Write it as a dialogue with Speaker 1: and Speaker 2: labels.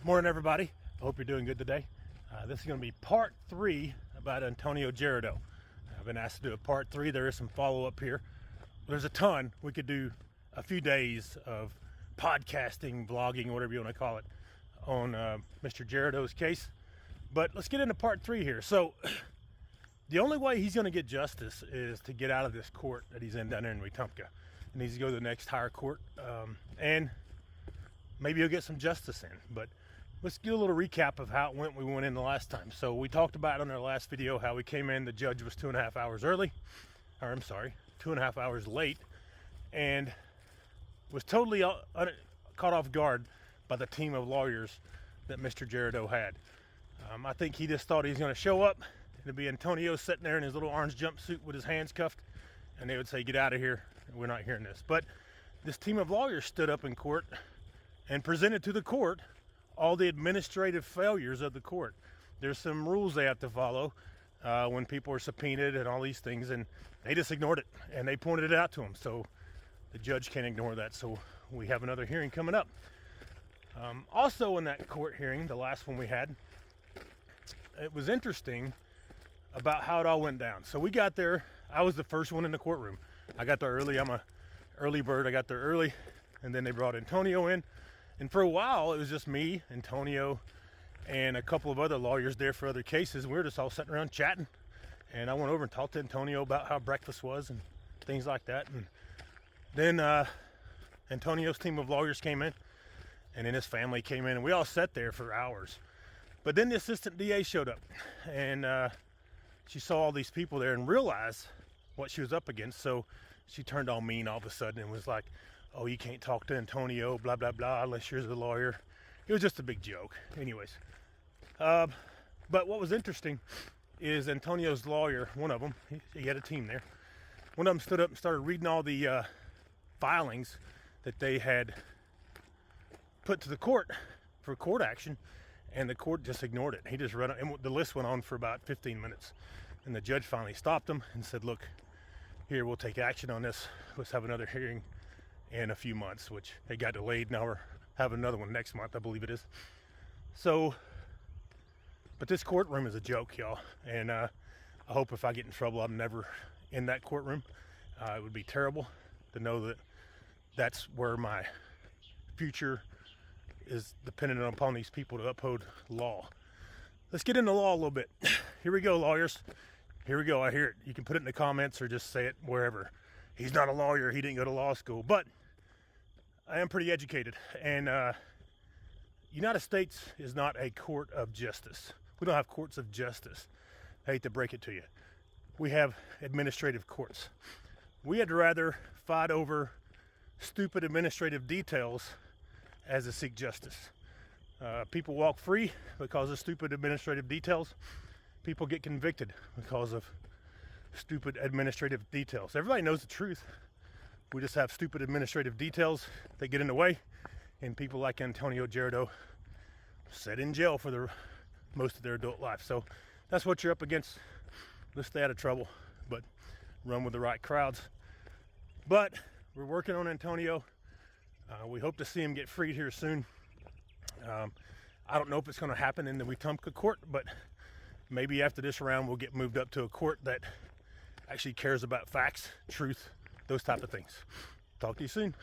Speaker 1: Morning, everybody. I hope you're doing good today. This is going to be part 3 about Antonio Jerido. I've been asked to do a part 3. There is some follow-up here. There's a ton. We could do a few days of podcasting, vlogging, whatever you want to call it, on Mr. Jerido's case. But let's get into part 3 here. So the only way he's going to get justice is to get out of this court that he's in down there in Wetumpka. He needs to go to the next higher court, and maybe he'll get some justice in. But let's get a little recap of how it went. We went in the last time. So we talked about on our last video how we came in. The judge was 2.5 hours early, or I'm sorry, 2.5 hours late, and was totally caught off guard by the team of lawyers that Mr. Jerido had. I think he just thought he was going to show up. It'd be Antonio sitting there in his little orange jumpsuit with his hands cuffed, and they would say, "Get out of here. We're not hearing this." But this team of lawyers stood up in court and presented to the court all the administrative failures of the court. There's some rules they have to follow when people are subpoenaed and all these things, and they just ignored it, and they pointed it out to them. So the judge can't ignore that. So we have another hearing coming up. Also in that court hearing, the last one we had, it was interesting about how it all went down. So we got there. I was the first one in the courtroom. I got there early. I'm a early bird. I got there early, and then they brought Antonio in. And for a while, it was just me, Antonio, and a couple of other lawyers there for other cases. We were just all sitting around chatting. And I went over and talked to Antonio about how breakfast was and things like that. And then Antonio's team of lawyers came in, and then his family came in, and we all sat there for hours. But then the assistant DA showed up, and she saw all these people there and realized what she was up against. So she turned all mean all of a sudden and was like, "Oh, you can't talk to Antonio, blah, blah, blah, unless you're the lawyer." It was just a big joke. Anyways. But what was interesting is Antonio's lawyer, one of them, he had a team there. One of them stood up and started reading all the filings that they had put to the court for court action, and the court just ignored it. He just read it, and the list went on for about 15 minutes. And the judge finally stopped him and said, "Look, here, we'll take action on this. Let's have another hearing in a few months," which it got delayed. Now we're having another one next month, I believe it is. So, but this courtroom is a joke, y'all. And I hope if I get in trouble, I'm never in that courtroom. It would be terrible to know that that's where my future is dependent upon these people to uphold law. Let's get into law a little bit. Here we go, lawyers. Here we go. I hear it. You can put it in the comments or just say it wherever. He's not a lawyer. He didn't go to law school. But I am pretty educated. And United States is not a court of justice. We don't have courts of justice. I hate to break it to you. We have administrative courts. We had rather fight over stupid administrative details as to seek justice. People walk free because of stupid administrative details. People get convicted because of stupid administrative details. Everybody knows the truth. We just have stupid administrative details that get in the way, and people like Antonio Jerido sit in jail for most of their adult life. So that's what you're up against. Let's stay out of trouble, but run with the right crowds. But we're working on Antonio. We hope to see him get freed here soon. I don't know if it's going to happen in the Wetumpka court, but maybe after this round we'll get moved up to a court that actually cares about facts, truth, those type of things. Talk to you soon.